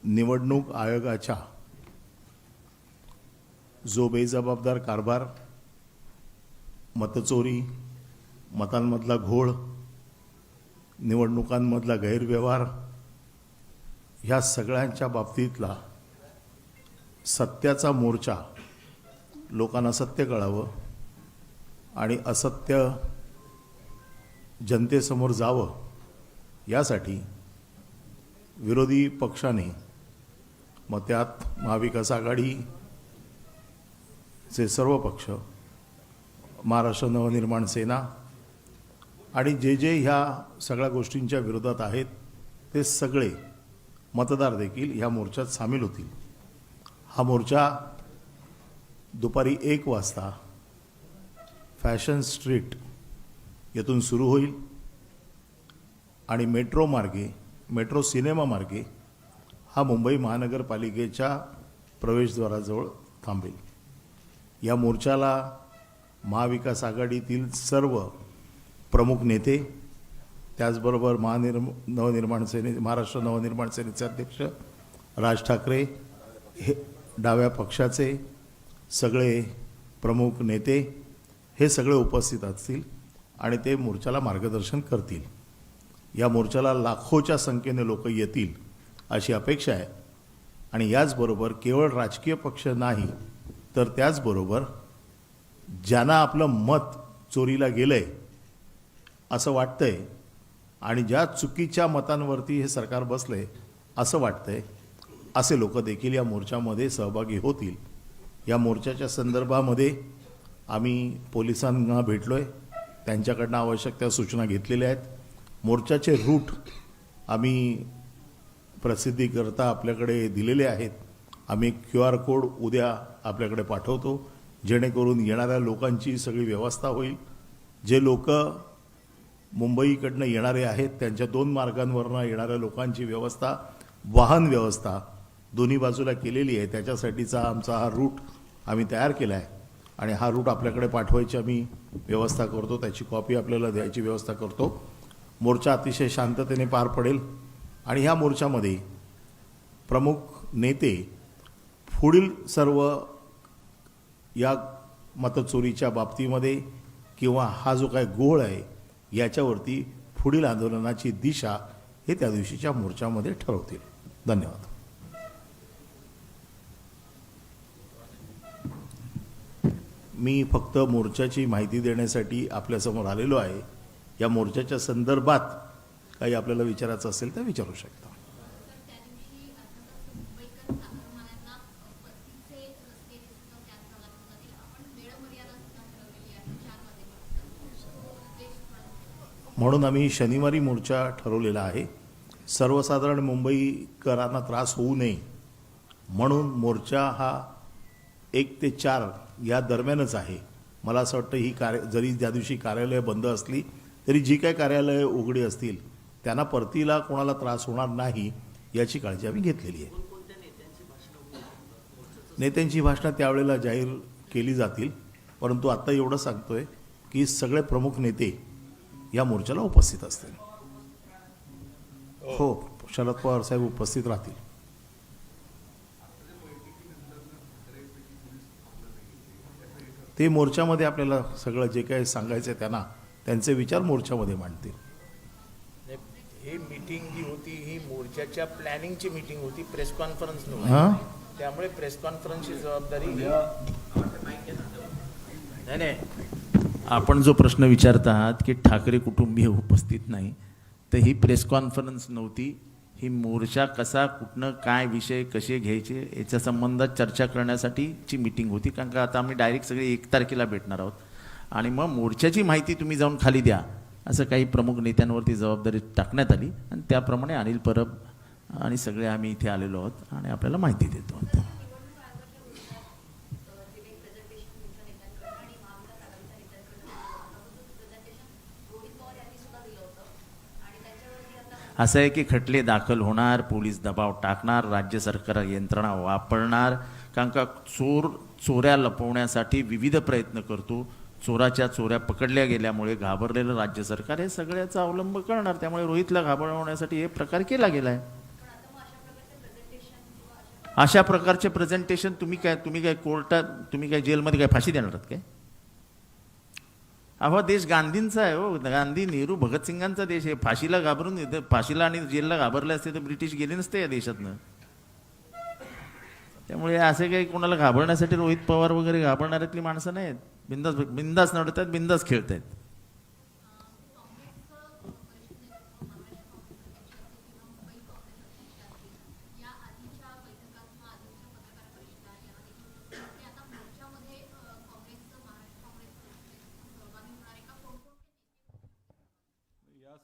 निवडणूक आयोगाच्या जो बेजबाबदार कारभार, मतचोरी, मतांमधला घोळ, निवडणुकांमधला गैरव्यवहार ह्या सगळ्यांच्या बाबतीतला सत्याचा मोर्चा, लोकांना सत्य कळावं आणि असत्य जनतेसमोर जावं यासाठी विरोधी पक्षाने, मग त्यात महाविकास आघाडीचे सर्व पक्ष, महाराष्ट्र नवनिर्माण सेना आणि जे ह्या सगळ्या गोष्टींच्या विरोधात आहेत ते सगळे मतदार देखील ह्या मोर्चात सामील होतील। हा मोर्चा दुपारी 1 वाजता फॅशन स्ट्रीट येथून सुरू होईल आणि मेट्रो सिनेमा मार्गे हा मुंबई महानगरपालिकेच्या प्रवेशद्वाराजवळ थांबेल। या मोर्चाला महाविकास आघाडीतील सर्व प्रमुख नेते, त्याचबरोबर महाराष्ट्र नवनिर्माण सेनेचे अध्यक्ष राज ठाकरे, हे डाव्या पक्षाचे सगळे प्रमुख नेते हे सगळे उपस्थित असतील आणि ते मोर्चाला मार्गदर्शन करतील। या मोर्चाला लाखोच्या संख्येने लोक येतील अशी अपेक्षा आहे आणि याचबरोबर केवळ राजकीय पक्ष नाही तर त्याचबरोबर ज्यांना आपलं मत चोरीला गेलंय असं वाटतंय आणि ज्या चुकीच्या मतांवरती हे सरकार बसलंय असं वाटतंय, असे लोक देखील या मोर्चामध्ये सहभागी होतील। या मोर्चाच्या संदर्भामध्ये आम्ही पोलिसांना भेटलोय, त्यांच्याकडनं आवश्यक त्या सूचना घेतलेल्या आहेत। मोर्चाचे रूट आम्ही प्रसिद्धीकरता आपल्याकडे दिलेले आहेत। आम्ही QR कोड उद्या आपल्याकडे पाठवतो, जेणेकरून येणाऱ्या लोकांची सगळी व्यवस्था होईल। जे लोक मुंबईकडनं येणारे आहेत त्यांच्या 2 मार्गांवरनं येणाऱ्या लोकांची व्यवस्था, वाहन व्यवस्था दोन्ही बाजूला केलेली आहे। त्याच्यासाठीचा आमचा हा रूट आम्ही तयार केला आहे आणि हा रूट आपल्याकडे पाठवायची आम्ही व्यवस्था करतो, त्याची कॉपी आपल्याला द्यायची व्यवस्था करतो। मोर्चा अतिशय शांततेने पार पडेल आणि ह्या मोर्चामध्ये प्रमुख नेते पुढील सर्व या मतचोरीच्या बाबतीमध्ये किंवा हा जो काय घोळ आहे याच्यावरती पुढील आंदोलनाची दिशा हे त्या दिवशीच्या मोर्चामध्ये ठरवतील। धन्यवाद। मी फक्त मोर्चाची माहिती देण्यासाठी आपल्यासमोर आलेलो आहे। या मोर्चाच्या संदर्भात काही आपल्याला विचारायचं असेल तर विचारू शकता। म्हणून आम्ही शनिवारी मोर्चा ठरवलेला आहे। सर्वसाधारण मुंबईकरांना त्रास होऊ नये म्हणून मोर्चा हा 1 ते 4 या दरम्यानच आहे। मला असं वाटतं ही जरी ज्या दिवशी कार्यालय बंद असली तरी जी काही कार्यालय उघडी असतील त्यांना परतीला कोणाला त्रास होणार नाही याची काळजी आम्ही घेतलेली आहे। नेत्यांची भाषणं त्यावेळेला जाहीर केली जातील, परंतु आता एवढं सांगतोय की सगळे प्रमुख नेते या मोर्चाला उपस्थित असतील। हो, शरद पवार साहेब उपस्थित राहतील। ते मोर्चामध्ये आपल्याला सगळं जे काही सांगायचं आहे त्यांना त्यांचे विचार मोर्चामध्ये मांडतील। ही मीटिंग जी होती ही मोर्चाच्या प्लॅनिंगची मीटिंग होती, प्रेस कॉन्फरन्स नव्हती, त्यामुळे प्रेस कॉन्फरन्सची जबाबदारी नाही। आपण जो प्रश्न विचारत आहात की ठाकरे कुटुंबीय उपस्थित नाही, तर ही प्रेस कॉन्फरन्स नव्हती। ही मोर्चा कसा, कुठनं, काय विषय कसे घ्यायचे याच्या संबंधात चर्चा करण्यासाठीची मीटिंग होती। कारण का आता आम्ही डायरेक्ट सगळे 1 तारखेला भेटणार आहोत आणि मग मोर्चाची माहिती तुम्ही जाऊन खाली द्या असं काही प्रमुख नेत्यांवरती जबाबदारी टाकण्यात आली आणि त्याप्रमाणे अनिल परब आणि सगळे आम्ही इथे आलेलो आहोत आणि आपल्याला माहिती देतो। असं आहे की खटले दाखल होणार, पोलीस दबाव टाकणार, राज्य सरकार यंत्रणा वापरणार, कारण का चोऱ्या लपवण्यासाठी विविध प्रयत्न करतो। चोराच्या चोऱ्या पकडल्या गेल्यामुळे घाबरलेलं राज्य सरकार हे सगळ्याचा अवलंब करणार, त्यामुळे रोहितला घाबरवण्यासाठी हे प्रकार केला गेला आहे। अशा प्रकारचे प्रेझेंटेशन तुम्ही काय कोर्टात, तुम्ही काय जेलमध्ये काय फाशी देणार आहात काय? हा देश गांधींचा आहे हो. गांधी, नेहरू, भगतसिंगांचा देश आहे. फाशीला घाबरून, फाशीला आणि जेलला घाबरले असते तर ब्रिटिश गेले नसते या देशातनं. त्यामुळे असे काही कोणाला घाबरण्यासाठी रोहित पवार वगैरे घाबरणाऱ्यातली माणसं नाहीत. बिंदास नडतात, बिंदास खेळतायत.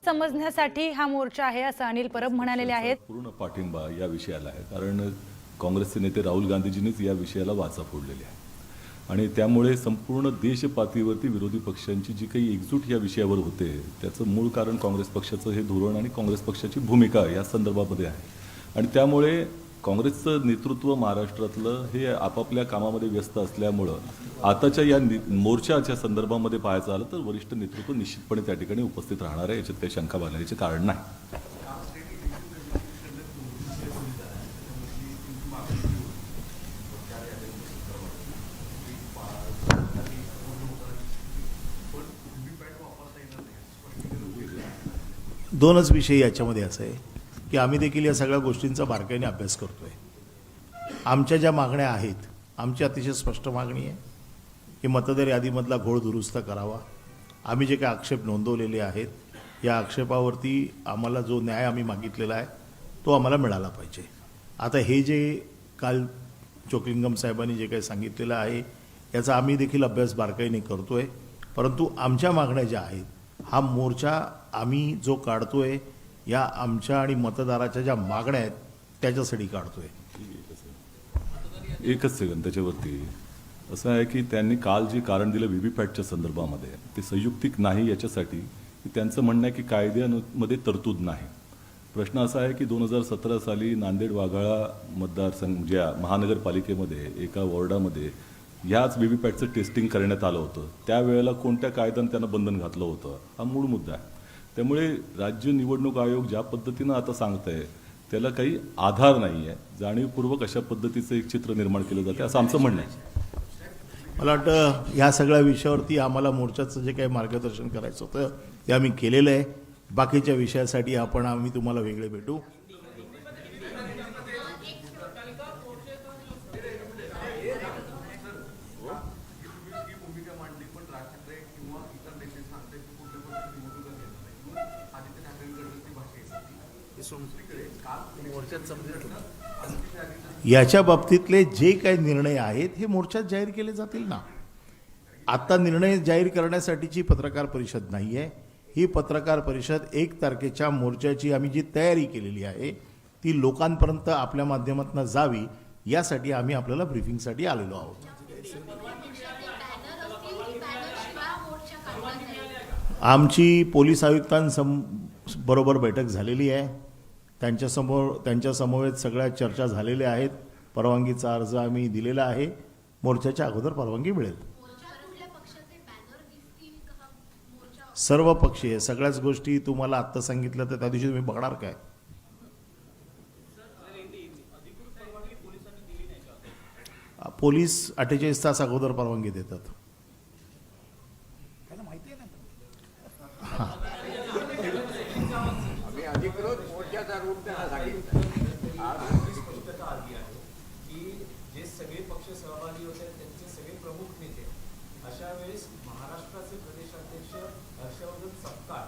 समजण्यासाठी हा मोर्चा आहे असं अनिल परब म्हणालेले आहेत. पूर्ण पाठिंबा या विषयाला आहे, कारण काँग्रेसचे नेते राहुल गांधीजींनीच या विषयाला वाचा फोडलेली आहे आणि त्यामुळे संपूर्ण देश पातळीवरती विरोधी पक्षांची जी काही एकजूट या विषयावर होते त्याचं मूळ कारण काँग्रेस पक्षाचं हे धोरण आणि काँग्रेस पक्षाची भूमिका या संदर्भामध्ये आहे आणि त्यामुळे काँग्रेसचं नेतृत्व महाराष्ट्रातलं हे आपापल्या कामामध्ये व्यस्त असल्यामुळं आताच्या या मोर्चाच्या संदर्भामध्ये पाहायचं आलं तर वरिष्ठ नेतृत्व निश्चितपणे त्या ठिकाणी उपस्थित राहणार आहे, याच्यात काही शंका बाळगण्याचे कारण नाही. दोनच विषय याच्यामध्ये असं आहे की आम्ही देखील या सगळ्या गोष्टींचा बारकाईने अभ्यास करतो आहे. आमच्या ज्या मागण्या आहेत, आमची अतिशय स्पष्ट मागणी आहे की मतदार यादीमधला घोळ दुरुस्त करावा. आम्ही जे काही आक्षेप नोंदवलेले आहेत, या आक्षेपावरती आम्हाला जो न्याय आम्ही मागितलेला आहे तो आम्हाला मिळाला पाहिजे. आता हे जे काल चोक्लिंगम साहेबांनी जे काही सांगितलेलं आहे याचा आम्ही देखील अभ्यास बारकाईने करतो आहे. परंतु आमच्या मागण्या ज्या आहेत, हा मोर्चा आम्ही जो काढतोय या आमच्या आणि मतदाराच्या ज्या मागण्या आहेत त्याच्यासाठी काढतोय. एकच सेकंद त्याच्यावरती असं आहे की त्यांनी काल जे कारण दिलं व्हीव्हीपॅटच्या संदर्भामध्ये ते संयुक्तिक नाही याच्यासाठी की त्यांचं म्हणणं आहे की कायद्यामध्ये तरतूद नाही. प्रश्न असा आहे की 2017 साली नांदेड वाघाळा मतदारसंघ ज्या महानगरपालिकेमध्ये एका वॉर्डामध्ये ह्याच व्हीव्हीपॅटचं टेस्टिंग करण्यात आलं होतं. त्यावेळेला कोणत्या कायद्यानं त्यांना बंधन घातलं होतं हा मूळ मुद्दा आहे. त्यामुळे राज्य निवडणूक आयोग ज्या पद्धतीनं आता सांगत आहे त्याला काही आधार नाही आहे. जाणीवपूर्वक अशा पद्धतीचं एक चित्र निर्माण केलं जाते असं आमचं म्हणणं आहे. मला वाटतं ह्या सगळ्या विषयावरती आम्हाला मोर्चाचं जे काही मार्गदर्शन करायचं होतं ते आम्ही केलेलं आहे. बाकीच्या विषयासाठी आम्ही तुम्हाला वेगळे भेटू. याच्या बाबतीतले जे काही निर्णय आहेत हे मोर्चात जाहीर केले जातील ना. आता निर्णय जाहीर करण्यासाठीची पत्रकार परिषद नाही आहे. ही पत्रकार परिषद 1 तारखेच्या मोर्चाची आम्ही जी तयारी केलेली आहे ती लोकांपर्यंत आपल्या माध्यमातून जावी यासाठी आम्ही आपल्याला ब्रीफिंगसाठी आलेलो आहोत. आमची पोलीस आयुक्तांबरोबर बैठक झालेली आहे. त्यांच्या समवेत सगळ्या चर्चा झालेल्या आहेत. परवानगीचा अर्ज आम्ही दिलेला आहे. मोर्चाच्या अगोदर परवानगी मिळेल. सर्व पक्षीय सगळ्याच गोष्टी तुम्हाला आत्ता सांगितलं तर त्या दिवशी तुम्ही बघणार काय? पोलीस 48 तास अगोदर परवानगी देतात. जे सगळे पक्ष सहभागी होते त्यांचे सगळे प्रमुख नेते अशा वेळेस महाराष्ट्राचे प्रदेशाध्यक्ष हर्षवर्धन सपकाळ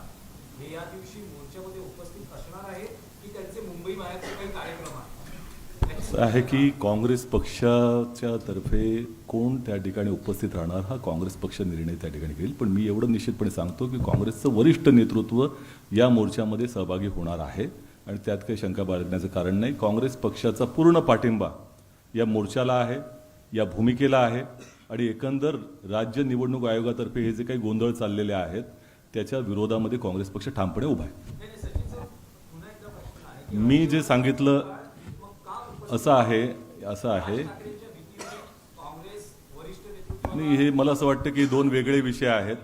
हे या दिवशी मोर्चामध्ये उपस्थित असणार आहे की त्यांचे मुंबई बाहेरचे काही कार्यक्रम आहेत? असं आहे की काँग्रेस पक्षाच्या तर्फे कोण त्या ठिकाणी उपस्थित राहणार हा काँग्रेस पक्ष निर्णय त्या ठिकाणी घेईल. पण मी एवढं निश्चितपणे सांगतो की काँग्रेसचं वरिष्ठ नेतृत्व या मोर्चामध्ये सहभागी होणार आहे आणि त्यात काही शंका बाळगण्याचं कारण नाही. काँग्रेस पक्षाचा पूर्ण पाठिंबा या मोर्चाला आहे, या भूमिकेला आहे आणि एकंदर राज्य निवडणूक आयोगातर्फे हे जे काही गोंधळ चाललेले आहेत त्याच्या विरोधामध्ये काँग्रेस पक्ष ठामपणे उभा आहे. मी जे सांगितलं असं आहे नाही, हे मला असं वाटतं की 2 वेगळे विषय आहेत.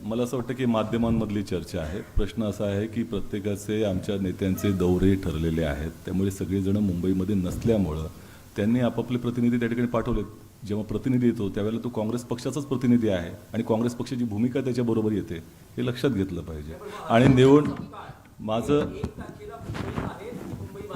मला असं वाटतं की माध्यमांमधली चर्चा आहे. प्रश्न असा आहे की प्रत्येकाचे आमच्या नेत्यांचे दौरे ठरलेले आहेत, त्यामुळे सगळेजण मुंबईमध्ये नसल्यामुळं त्यांनी आपापले प्रतिनिधी त्या ठिकाणी पाठवलेत. जेव्हा प्रतिनिधी येतो त्यावेळेला तो काँग्रेस पक्षाचाच प्रतिनिधी आहे आणि काँग्रेस पक्षाची भूमिका त्याच्याबरोबर येते, हे लक्षात घेतलं पाहिजे. आणि माझं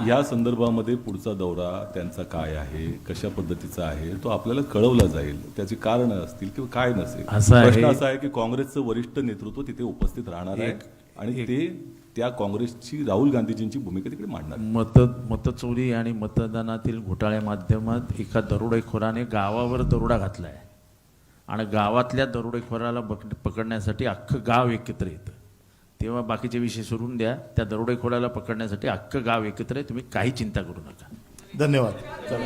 या संदर्भामध्ये पुढचा दौरा त्यांचा काय आहे, कशा पद्धतीचा आहे, तो आपल्याला कळवला जाईल. त्याची कारणं असतील किंवा काय नसेल. असं आहे- प्रश्न असा आहे की काँग्रेसचं वरिष्ठ नेतृत्व तिथे उपस्थित राहणार आहे आणि ते त्या काँग्रेसची राहुल गांधीजींची भूमिका तिकडे मांडणार आहे. मतचोरी आणि मतदानातील घोटाळ्या माध्यमात एका दरोडेखोराने गावावर दरोडा घातलाय आणि गावातल्या दरोडेखोराला पकडण्यासाठी अख्खं गाव एकत्र येतं. तेव्हा बाकीचे विषय सोडून द्या, त्या दरोडेखोराला पकडण्यासाठी अख्खं गाव एकत्र आहे. तुम्ही काही चिंता करू नका. धन्यवाद. चला.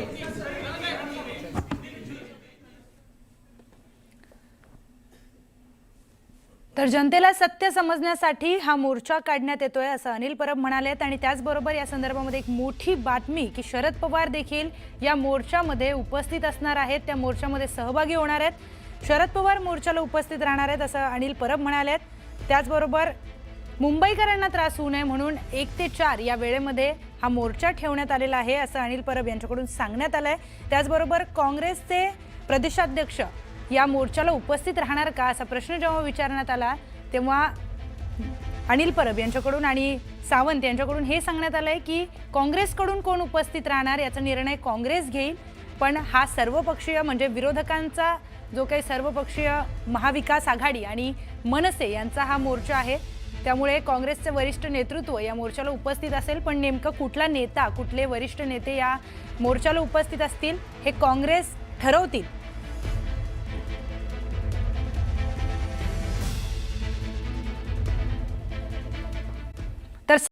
तर जनतेला सत्य समजण्यासाठी हा मोर्चा काढण्यात येतोय असं अनिल परब म्हणालेत. आणि त्याचबरोबर या संदर्भामध्ये एक मोठी बातमी की शरद पवार देखील या मोर्चामध्ये उपस्थित असणार आहेत, त्या मोर्चामध्ये सहभागी होणार आहेत. शरद पवार मोर्चाला उपस्थित राहणार आहेत असं अनिल परब म्हणालेत. त्याचबरोबर मुंबईकरांना त्रास होऊ नये म्हणून 1 ते 4 या वेळेमध्ये हा मोर्चा ठेवण्यात आलेला आहे असं अनिल परब यांच्याकडून सांगण्यात आलंय. त्याचबरोबर काँग्रेसचे प्रदेशाध्यक्ष या मोर्चाला उपस्थित राहणार का असा प्रश्न जेव्हा विचारण्यात आला तेव्हा अनिल परब यांच्याकडून आणि सावंत यांच्याकडून हे सांगण्यात आलंय की काँग्रेसकडून कोण उपस्थित राहणार याचा निर्णय काँग्रेस घेईल, पण हा सर्वपक्षीय म्हणजे विरोधकांचा जो काही सर्वपक्षीय महाविकास आघाडी आणि मनसे यांचा हा मोर्चा आहे, त्यामुळे काँग्रेसचे वरिष्ठ नेतृत्व या मोर्चाला उपस्थित असेल. पण नेमकं कुठला नेता, कुठले वरिष्ठ नेते या मोर्चाला उपस्थित असतील हे काँग्रेस ठरवतील.